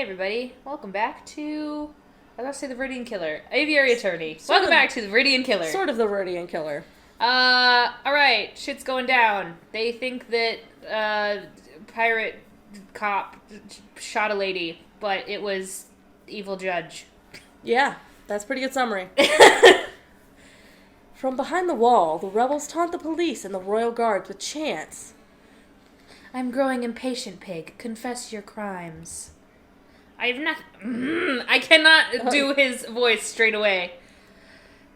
everybody, welcome back to, I was about to say the Viridian Killer, Aviary Attorney. Welcome back to the Viridian Killer. Sort of the Viridian Killer. Alright, shit's going down. They think that, pirate cop shot a lady, but it was evil judge. Yeah, that's a pretty good summary. From behind the wall, the rebels taunt the police and the royal guards with chants. I'm growing impatient, pig. Confess your crimes. I have nothing. I cannot do his voice straight away.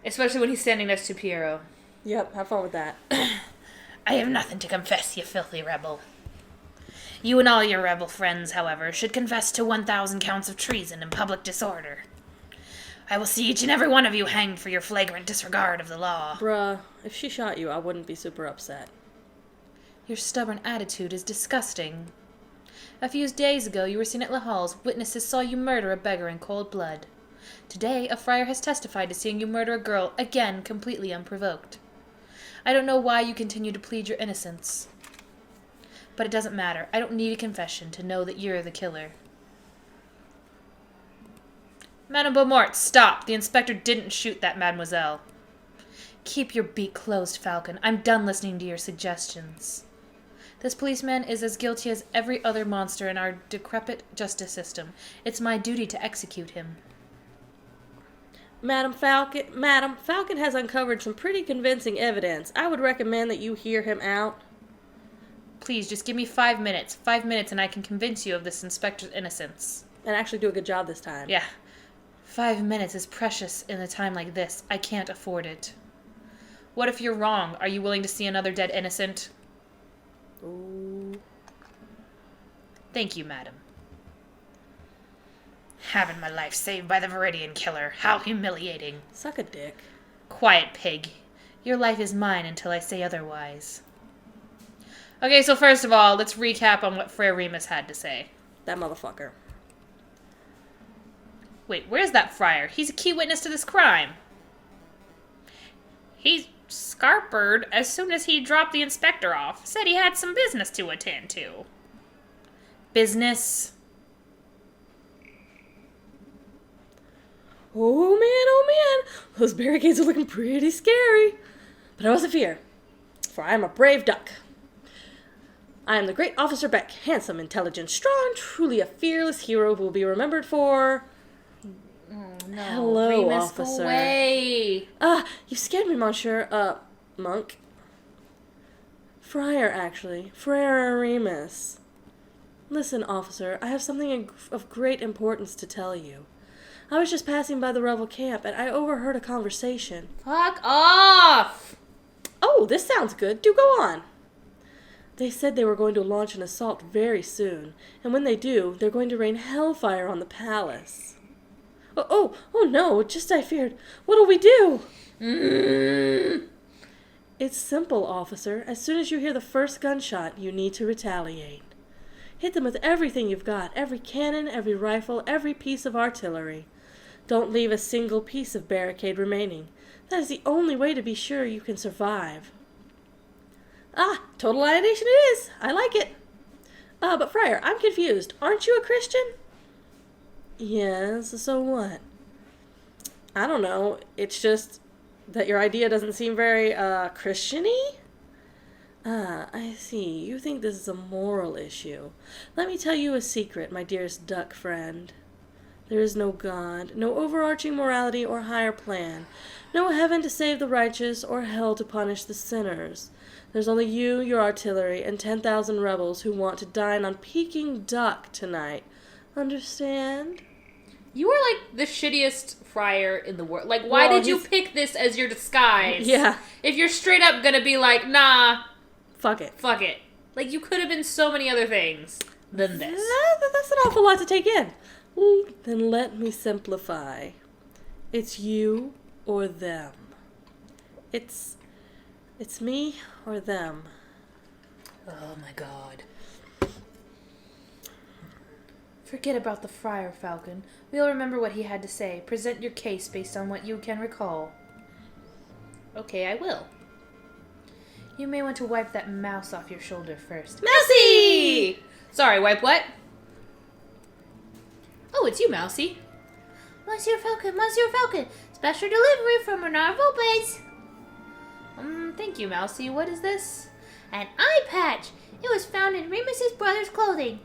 Especially when he's standing next to Piero. Yep, have fun with that. I have nothing to confess, you filthy rebel. You and all your rebel friends, however, should confess to 1,000 counts of treason and public disorder. I will see each and every one of you hanged for your flagrant disregard of the law. Bruh, if she shot you, I wouldn't be super upset. Your stubborn attitude is disgusting. A few days ago, you were seen at La Halls. Witnesses saw you murder a beggar in cold blood. Today, a friar has testified to seeing you murder a girl, again completely unprovoked. I don't know why you continue to plead your innocence. But it doesn't matter. I don't need a confession to know that you're the killer. Madame Beaumont, stop! The inspector didn't shoot that mademoiselle. Keep your beak closed, Falcon. I'm done listening to your suggestions. This policeman is as guilty as every other monster in our decrepit justice system. It's my duty to execute him. Madam Falcon has uncovered some pretty convincing evidence. I would recommend that you hear him out. Please, just give me 5 minutes. 5 minutes and I can convince you of this inspector's innocence. And actually do a good job this time. Yeah. 5 minutes is precious in a time like this. I can't afford it. What if you're wrong? Are you willing to see another dead innocent? Ooh. Thank you, madam. Having my life saved by the Viridian Killer. How humiliating. Suck a dick. Quiet, pig. Your life is mine until I say otherwise. Okay, so first of all, let's recap on what Friar Remus had to say. That motherfucker. Wait, where's that friar? He's a key witness to this crime. He's scarpered as soon as he dropped the inspector off. Said he had some business to attend to. Business? Oh man, those barricades are looking pretty scary. But I mustn't fear, for I am a brave duck. I am the great Officer Beck, handsome, intelligent, strong, truly a fearless hero who will be remembered for... Oh, no. Hello, Remus, officer. Go away. You scared me, monsieur. Monk. Friar, actually. Friar Remus. Listen, officer, I have something of great importance to tell you. I was just passing by the rebel camp, and I overheard a conversation. Fuck off! Oh, this sounds good. Do go on. They said they were going to launch an assault very soon, and when they do, they're going to rain hellfire on the palace. Oh no, just I feared. What'll we do? It's simple, officer. As soon as you hear the first gunshot, you need to retaliate. Hit them with everything you've got, every cannon, every rifle, every piece of artillery. Don't leave a single piece of barricade remaining. That is the only way to be sure you can survive. Ah, total annihilation it is. I like it. But Friar, I'm confused. Aren't you a Christian? Yes, so what? I don't know. It's just that your idea doesn't seem very, Christian-y? Ah, I see. You think this is a moral issue. Let me tell you a secret, my dearest duck friend. There is no God, no overarching morality or higher plan, no heaven to save the righteous or hell to punish the sinners. There's only you, your artillery, and 10,000 rebels who want to dine on Peking duck tonight. Understand? You are like the shittiest friar in the world. Like, why did you pick this as your disguise? Yeah. If you're straight up gonna be like, nah. Fuck it. Fuck it. Like, you could have been so many other things than this. That's an awful lot to take in. Then let me simplify. It's you or them. It's me or them. Oh my god. Forget about the friar, Falcon. We'll remember what he had to say. Present your case based on what you can recall. Okay, I will. You may want to wipe that mouse off your shoulder first. Mousy! Sorry, wipe what? it's you, Mousy. Monsieur Falcon, special delivery from Renard Volpe's. Thank you, Mousy. What is this? An eye patch. It was found in Remus's brother's clothing.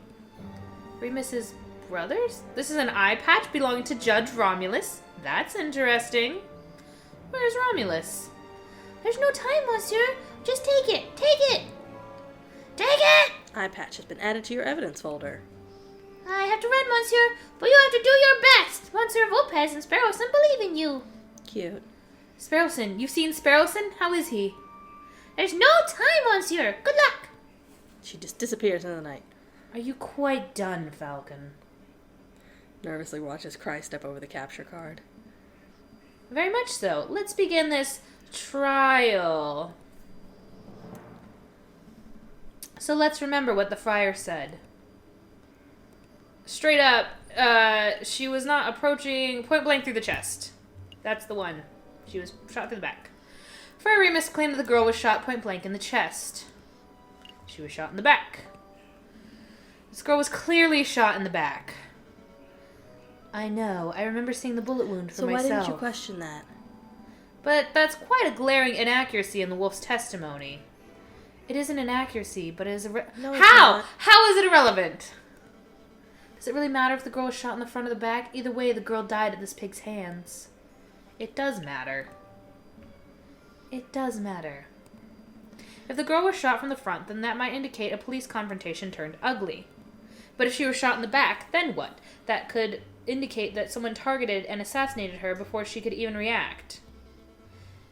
Remus's brothers? This is an eye patch belonging to Judge Romulus. That's interesting. Where's Romulus? There's no time, monsieur. Just take it. Take it. Take it! Eye patch has been added to your evidence folder. I have to run, monsieur, but you have to do your best. Monsieur Volpez and Sparrowson believe in you. Cute. Sparrowson. You've seen Sparrowson? How is he? There's no time, monsieur. Good luck. She just disappears into the night. Are you quite done, Falcon? Nervously watches Cry step over the capture card. Very much so. Let's begin this trial. So let's remember what the friar said. Straight up, she was not approaching point blank through the chest. That's the one. She was shot through the back. Friar Remus claimed that the girl was shot point blank in the chest. She was shot in the back. This girl was clearly shot in the back. I know. I remember seeing the bullet wound for myself. So why didn't you question that? But that's quite a glaring inaccuracy in the wolf's testimony. It is an inaccuracy, but it is No, it's How? not. How is it irrelevant? Does it really matter if the girl was shot in the front or the back? Either way, the girl died at this pig's hands. It does matter. It does matter. If the girl was shot from the front, then that might indicate a police confrontation turned ugly. But if she was shot in the back, then what? That could indicate that someone targeted and assassinated her before she could even react.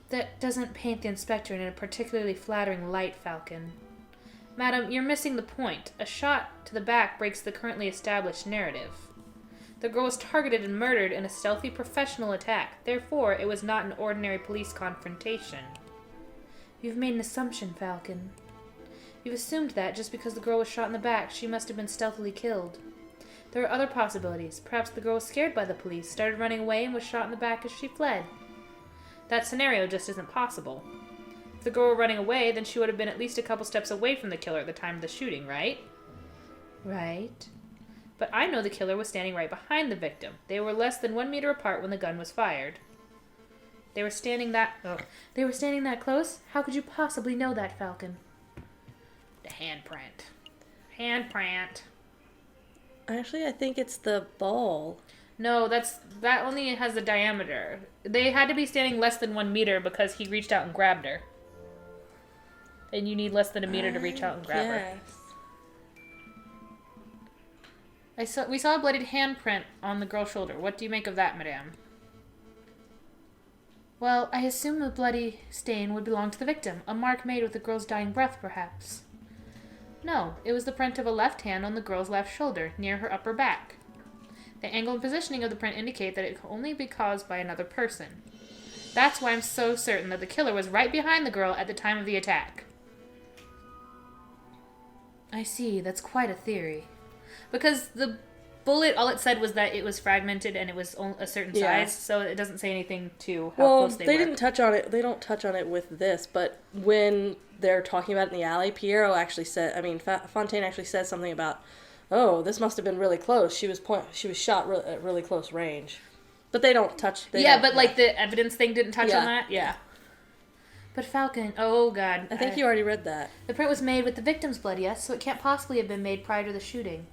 That doesn't paint the inspector in a particularly flattering light, Falcon. Madam, you're missing the point. A shot to the back breaks the currently established narrative. The girl was targeted and murdered in a stealthy professional attack. Therefore, it was not an ordinary police confrontation. You've made an assumption, Falcon. You've assumed that just because the girl was shot in the back, she must have been stealthily killed. There are other possibilities. Perhaps the girl was scared by the police, started running away, and was shot in the back as she fled. That scenario just isn't possible. If the girl were running away, then she would have been at least a couple steps away from the killer at the time of the shooting, right? Right. But I know the killer was standing right behind the victim. They were less than 1 meter apart when the gun was fired. They were standing that close? How could you possibly know that, Falcon? The handprint. Handprint. Actually, I think it's the ball. No, that only has the diameter. They had to be standing less than 1 meter because he reached out and grabbed her. And you need less than a meter to reach out and grab her. We saw a bloodied handprint on the girl's shoulder. What do you make of that, madame? Well, I assume the bloody stain would belong to the victim. A mark made with the girl's dying breath, perhaps. No, it was the print of a left hand on the girl's left shoulder, near her upper back. The angle and positioning of the print indicate that it could only be caused by another person. That's why I'm so certain that the killer was right behind the girl at the time of the attack. I see, that's quite a theory. Because the bullet, all it said was that it was fragmented and it was a certain size, so it doesn't say anything to how close they were. Well, they didn't touch on it. They don't touch on it with this, but when they're talking about it in the alley, Fontaine actually says something about, oh, this must have been really close. She was shot at really close range. But they don't touch. Like the evidence thing didn't touch on that? Yeah. But Falcon, oh god. I think you already read that. The print was made with the victim's blood, yes, so it can't possibly have been made prior to the shooting.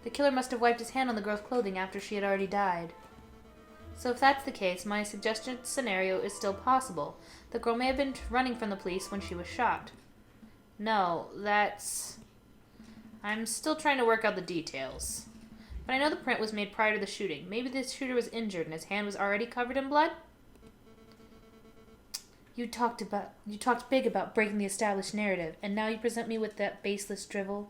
The killer must have wiped his hand on the girl's clothing after she had already died. So if that's the case, my suggested scenario is still possible. The girl may have been running from the police when she was shot. No, I'm still trying to work out the details. But I know the print was made prior to the shooting. Maybe the shooter was injured and his hand was already covered in blood? You talked big about breaking the established narrative, and now you present me with that baseless drivel?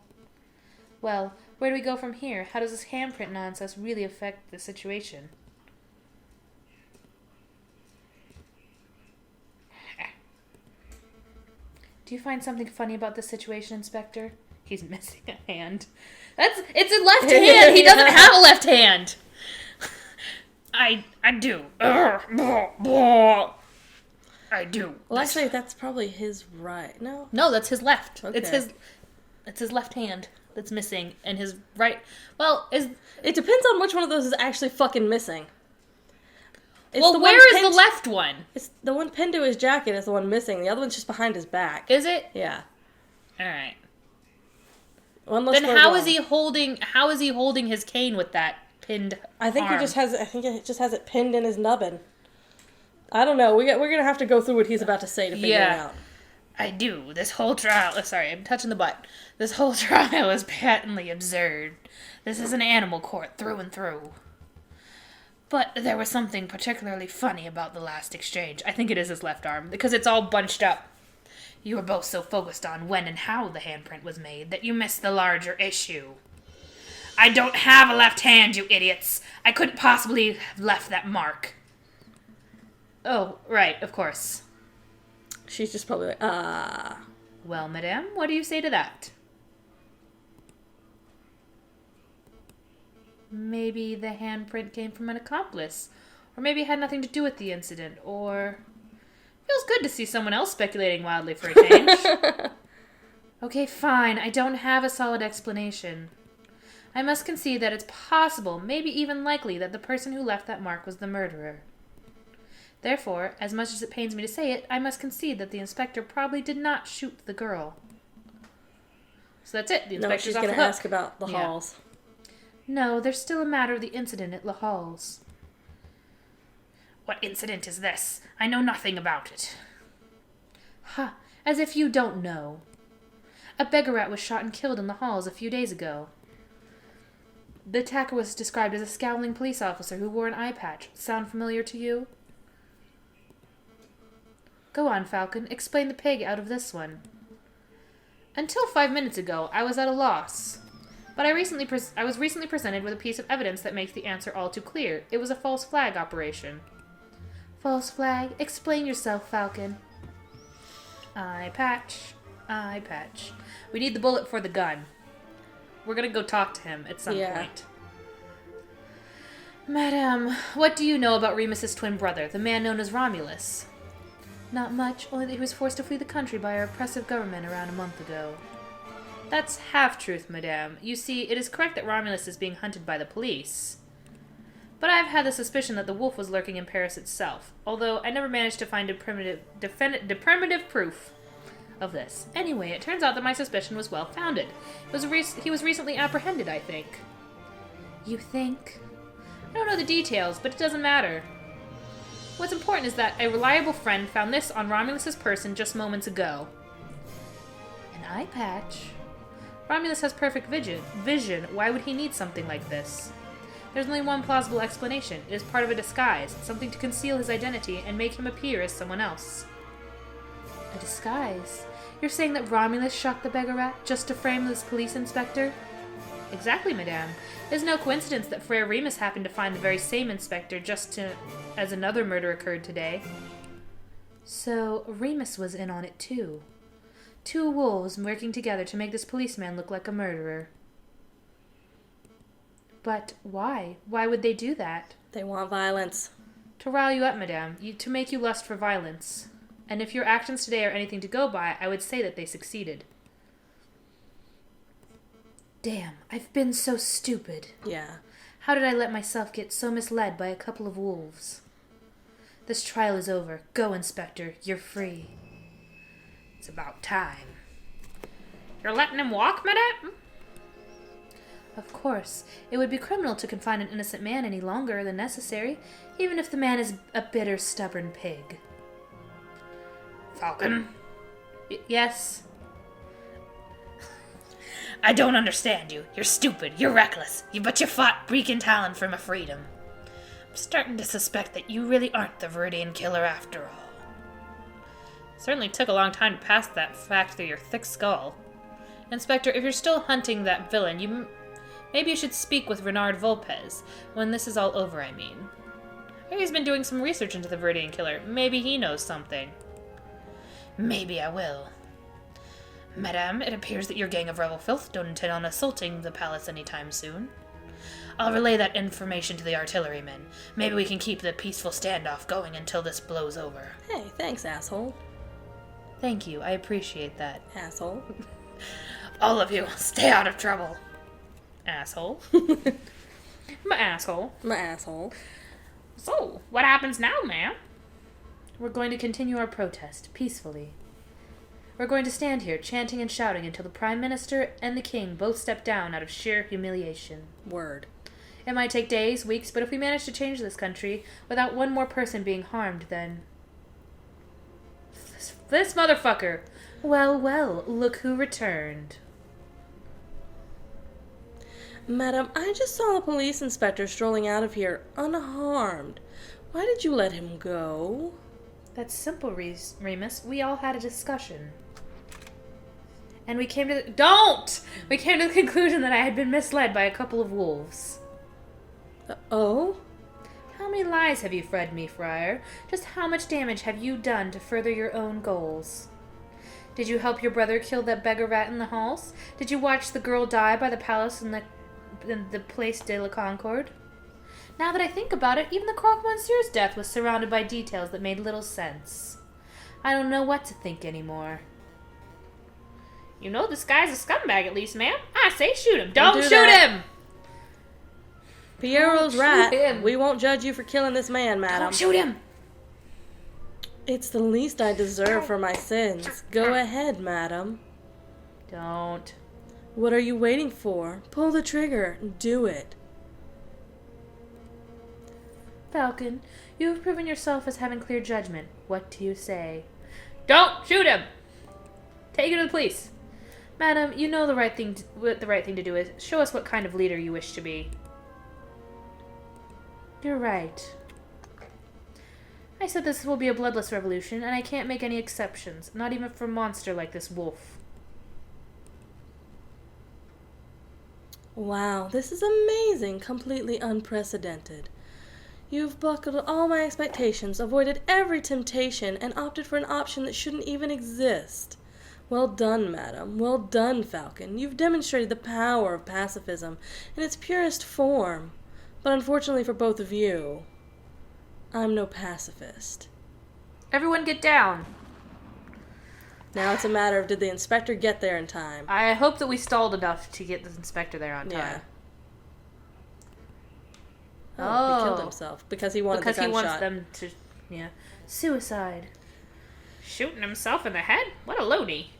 Well, where do we go from here? How does this handprint nonsense really affect the situation? Do you find something funny about this situation, Inspector? He's missing a hand. It's a left hand! He doesn't have a left hand! I do. I do. Well, actually, that's probably his right. No? No, that's his left. Okay. It's his left hand. that's missing, and his right... Well, is... It depends on which one of those is actually fucking missing. Well, where is the left one? It's the one pinned to his jacket is the one missing. The other one's just behind his back. Is it? Yeah. Alright. One looks Then how is he holding his cane with that pinned he arm? just has it pinned in his nubbin. I don't know. We're gonna have to go through what he's about to say to figure it out. I do. This whole trial... sorry, I'm touching the butt. This whole trial is patently absurd. This is an animal court through and through. But there was something particularly funny about the last exchange. I think it is his left arm, because it's all bunched up. You were both so focused on when and how the handprint was made that you missed the larger issue. I don't have a left hand, you idiots. I couldn't possibly have left that mark. Oh, right, of course. She's just probably like, Well, madame, what do you say to that? Maybe the handprint came from an accomplice. Or maybe it had nothing to do with the incident. Or... Feels good to see someone else speculating wildly for a change. Okay, fine. I don't have a solid explanation. I must concede that it's possible, maybe even likely, that the person who left that mark was the murderer. Therefore, as much as it pains me to say it, I must concede that the inspector probably did not shoot the girl. So that's it. The inspector's off the hook. No, she's going to ask about the Halls. No, there's still a matter of the incident at La Halls. What incident is this? I know nothing about it. Ha! As if you don't know. A beggar was shot and killed in the halls a few days ago. The attacker was described as a scowling police officer who wore an eye patch. Sound familiar to you? Go on, Falcon. Explain the pig out of this one. Until 5 minutes ago, I was at a loss. But I was recently presented with a piece of evidence that makes the answer all too clear. It was a false flag operation. False flag? Explain yourself, Falcon. Eye patch. Eye patch. We need the bullet for the gun. We're gonna go talk to him at some point. Madam, what do you know about Remus's twin brother, the man known as Romulus? Not much, only that he was forced to flee the country by our oppressive government around a month ago. That's half-truth, madame. You see, it is correct that Romulus is being hunted by the police. But I've had the suspicion that the wolf was lurking in Paris itself, although I never managed to find definitive proof of this. Anyway, it turns out that my suspicion was well-founded. He was recently apprehended, I think. You think? I don't know the details, but it doesn't matter. What's important is that a reliable friend found this on Romulus's person just moments ago. An eye patch? Romulus has perfect vision. Why would he need something like this? There's only one plausible explanation. It is part of a disguise, something to conceal his identity and make him appear as someone else. A disguise? You're saying that Romulus shot the beggar rat just to frame this police inspector? Exactly, madame. It is no coincidence that Frere Remus happened to find the very same inspector as another murder occurred today. So, Remus was in on it too. Two wolves working together to make this policeman look like a murderer. But why? Why would they do that? They want violence. To rile you up, madame. To make you lust for violence. And if your actions today are anything to go by, I would say that they succeeded. Damn, I've been so stupid. Yeah. How did I let myself get so misled by a couple of wolves? This trial is over. Go, Inspector. You're free. It's about time. You're letting him walk, madame? Of course. It would be criminal to confine an innocent man any longer than necessary, even if the man is a bitter, stubborn pig. Falcon? Yes? I don't understand you. You're stupid. You're reckless. But you fought Breek and Talon for my freedom. I'm starting to suspect that you really aren't the Viridian killer after all. Certainly took a long time to pass that fact through your thick skull. Inspector, if you're still hunting that villain, maybe you should speak with Renard Volpez. When this is all over, I mean. Maybe he's been doing some research into the Viridian killer. Maybe he knows something. Maybe I will. Madame, it appears that your gang of rebel filth don't intend on assaulting the palace anytime soon. I'll relay that information to the artillerymen. Maybe we can keep the peaceful standoff going until this blows over. Hey, thanks, asshole. Thank you, I appreciate that. Asshole. All of you, stay out of trouble. Asshole. My asshole. My asshole. So, what happens now, ma'am? We're going to continue our protest, peacefully. We're going to stand here, chanting and shouting until the Prime Minister and the King both step down out of sheer humiliation. Word. It might take days, weeks, but if we manage to change this country without one more person being harmed, then... This motherfucker! Well, well, look who returned. Madam, I just saw a police inspector strolling out of here, unharmed. Why did you let him go? That's simple, Remus. We all had a discussion. And we came to the... Don't! We came to the conclusion that I had been misled by a couple of wolves. Oh? How many lies have you fed me, Friar? Just how much damage have you done to further your own goals? Did you help your brother kill that beggar rat in the halls? Did you watch the girl die by the palace in the Place de la Concorde? Now that I think about it, even the Croque Monsieur's death was surrounded by details that made little sense. I don't know what to think anymore. You know this guy's a scumbag at least, ma'am. I say shoot him. Don't shoot him! Piero's Don't right. shoot him. We won't judge you for killing this man, madam. Don't shoot him! It's the least I deserve for my sins. Go ahead, madam. Don't. What are you waiting for? Pull the trigger. Do it. Falcon, you have proven yourself as having clear judgment. What do you say? Don't shoot him! Take him to the police. Madam, you know what the right thing to do is. Show us what kind of leader you wish to be. You're right. I said this will be a bloodless revolution, and I can't make any exceptions, not even for a monster like this wolf. Wow, this is amazing. Completely unprecedented. You've buckled all my expectations, avoided every temptation, and opted for an option that shouldn't even exist. Well done, madam. Well done, Falcon. You've demonstrated the power of pacifism in its purest form. But unfortunately for both of you, I'm no pacifist. Everyone get down. Now it's a matter of, did the inspector get there in time? I hope that we stalled enough to get the inspector there on time. Yeah. Oh, he killed Oh. himself because he wanted Because the he gunshot. wants them to, yeah. Suicide. Shooting himself in the head? What a loony.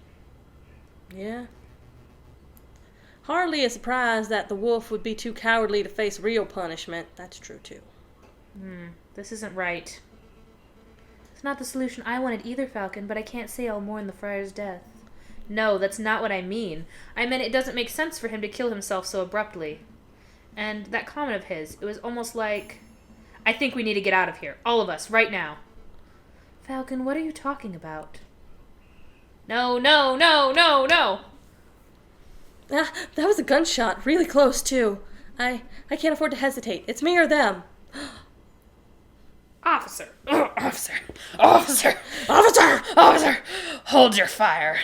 Yeah. Hardly a surprise that the wolf would be too cowardly to face real punishment. That's true, too. This isn't right. It's not the solution I wanted either, Falcon, but I can't say I'll mourn the friar's death. No, that's not what I mean. I meant it doesn't make sense for him to kill himself so abruptly. And that comment of his, it was almost like, I think we need to get out of here. All of us, right now. Falcon, what are you talking about? No, no, no, no, no! Ah, that was a gunshot. Really close, too. I can't afford to hesitate. It's me or them. Officer! Officer! Officer! Officer! Officer! Hold your fire.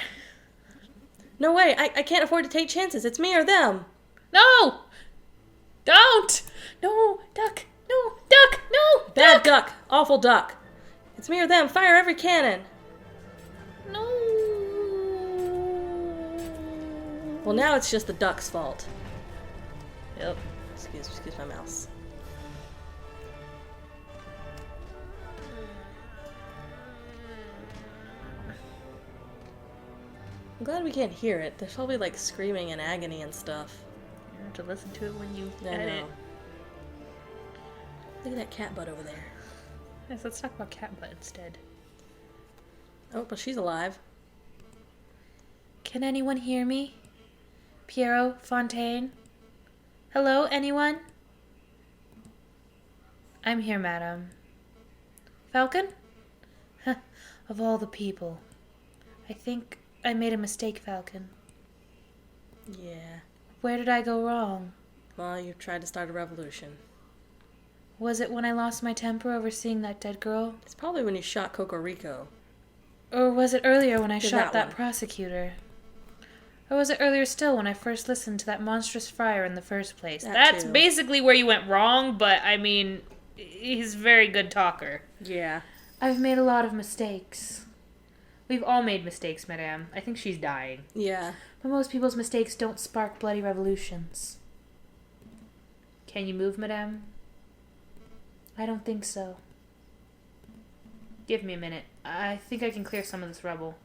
No way. I can't afford to take chances. It's me or them. No! Don't! No! Duck! No! Duck! No! Bad duck. Awful duck. It's me or them. Fire every cannon. No! Well, now it's just the duck's fault. Yep. Excuse my mouse. I'm glad we can't hear it. There's probably like screaming and agony and stuff. You have to listen to it when you I edit. know. Look at that cat butt over there. Yes, let's talk about cat butt instead. Oh, but she's alive. Can anyone hear me? Piero, Fontaine? Hello, anyone? I'm here, madam. Falcon? Of all the people. I think I made a mistake, Falcon. Yeah. Where did I go wrong? Well, you tried to start a revolution. Was it when I lost my temper over seeing that dead girl? It's probably when you shot Cocorico. Or was it earlier when I Did shot that that one. prosecutor? Or was it earlier still when I first listened to that monstrous friar in the first place? That That's too. basically where you went wrong, but I mean, he's a very good talker. Yeah. I've made a lot of mistakes. We've all made mistakes, madame. I think she's dying. Yeah. But most people's mistakes don't spark bloody revolutions. Can you move, madame? I don't think so. Give me a minute. I think I can clear some of this rubble.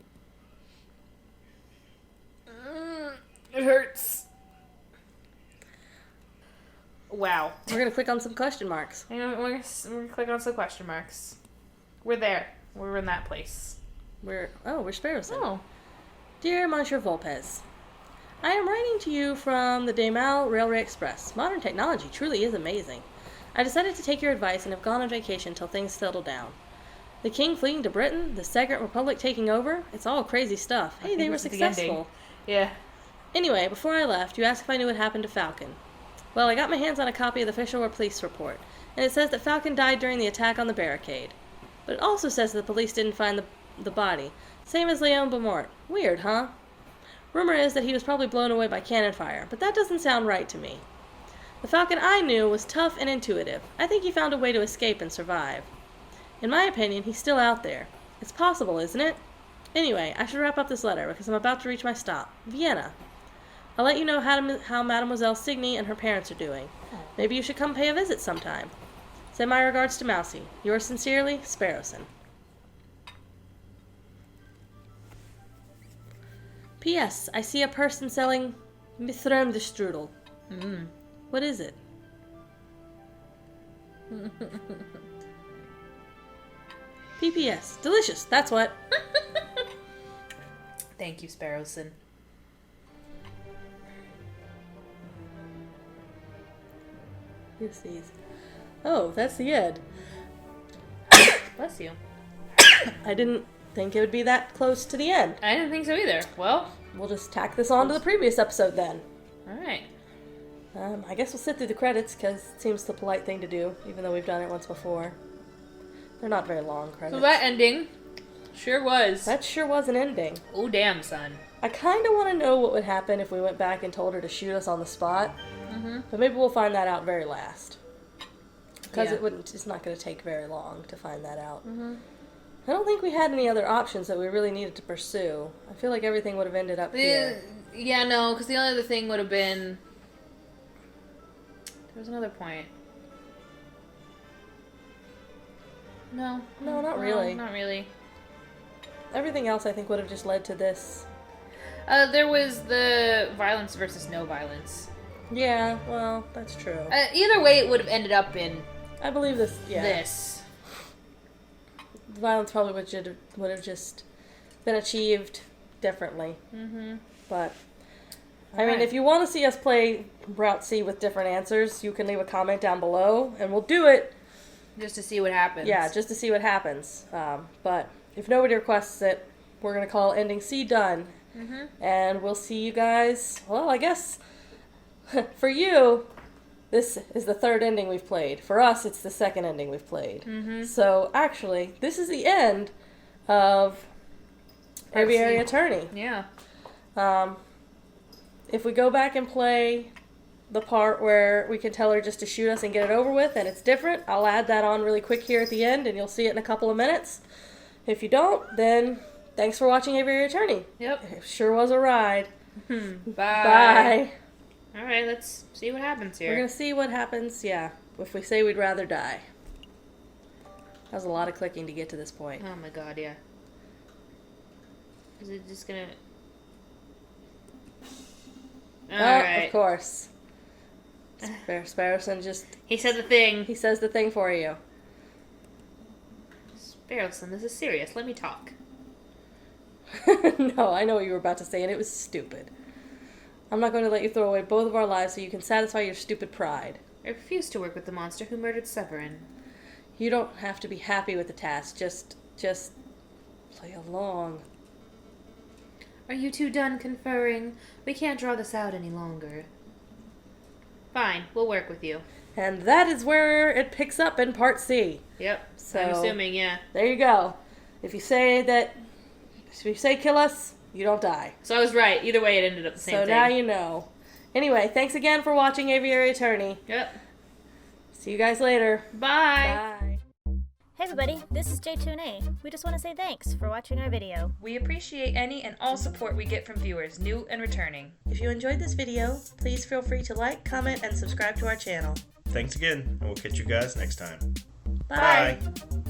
It hurts. Wow. We're going to click on some question marks. We're gonna click on some question marks. We're there. We're in that place. We're Sparrowson. Oh. Dear Monsieur Volpez, I am writing to you from the Demal Railway Express. Modern technology truly is amazing. I decided to take your advice and have gone on vacation until things settle down. The king fleeing to Britain, the Second Republic taking over, it's all crazy stuff. Hey, they were successful. Yeah. Anyway, before I left, you asked if I knew what happened to Falcon. Well, I got my hands on a copy of the official police report, and it says that Falcon died during the attack on the barricade. But it also says that the police didn't find the body, same as Leon Beaumont. Weird, huh? Rumor is that he was probably blown away by cannon fire, but that doesn't sound right to me. The Falcon I knew was tough and intuitive. I think he found a way to escape and survive. In my opinion, he's still out there. It's possible, isn't it? Anyway, I should wrap up this letter because I'm about to reach my stop, Vienna. I'll let you know how Mademoiselle Signy and her parents are doing. Maybe you should come pay a visit sometime. Send my regards to Mousie. Yours sincerely, Sparrowson. P.S. I see a person selling Mithrem de Strudel. What is it? P.P.S. Delicious, that's what. Thank you, Sparrowson. Who's these? Oh, that's the end. Bless you. I didn't think it would be that close to the end. I didn't think so either. Well, We'll just tack this on to the previous episode then. alright. I guess we'll sit through the credits because it seems the polite thing to do, even though we've done it once before. They're not very long credits. So that ending sure was. That sure was an ending. Oh, damn, son. I kind of want to know what would happen if we went back and told her to shoot us on the spot. But maybe we'll find that out very last. Because Yeah. it's not going to take very long to find that out. I don't think we had any other options that we really needed to pursue. I feel like everything would have ended up here. Yeah, no, because the only other thing would have been... There was another point. No. No, not really. Not really. Everything else, I think, would have just led to this. There was the violence versus no violence. Yeah, well, that's true. Either way, it would have ended up in I believe this, yeah. this. The violence probably would have just been achieved differently. But, I mean, if you want to see us play Route C with different answers, you can leave a comment down below, and we'll do it. Just to see what happens. Yeah, just to see what happens. But if nobody requests it, we're going to call Ending C done. And we'll see you guys, well, I guess, for you, this is the third ending we've played. For us, it's the second ending we've played. So, actually, this is the end of Aviary Attorney. Yeah. If we go back and play the part where we can tell her just to shoot us and get it over with, and it's different, I'll add that on really quick here at the end, and you'll see it in a couple of minutes. If you don't, then thanks for watching Aviary Attorney. Yep. It sure was a ride. Bye. Bye. Alright, let's see what happens here. We're going to see what happens, yeah, if we say we'd rather die. That was a lot of clicking to get to this point. Oh my god, yeah. Is it just gonna... Alright. Of course. Sparrowson just... He said the thing. He says the thing for you. Sparrowson, this is serious. Let me talk. No, I know what you were about to say, and it was stupid. I'm not going to let you throw away both of our lives so you can satisfy your stupid pride. I refuse to work with the monster who murdered Severin. You don't have to be happy with the task. Just play along. Are you two done conferring? We can't draw this out any longer. Fine, we'll work with you. And that is where it picks up in Part C. Yep, So, I'm assuming, yeah. There you go. If you say kill us, you don't die. So I was right. Either way, it ended up the same So thing. now you know. Anyway, thanks again for watching Aviary Attorney. Yep. See you guys later. Bye. Bye. Hey everybody, this is J2A. We just want to say thanks for watching our video. We appreciate any and all support we get from viewers, new and returning. If you enjoyed this video, please feel free to like, comment, and subscribe to our channel. Thanks again, and we'll catch you guys next time. Bye. Bye.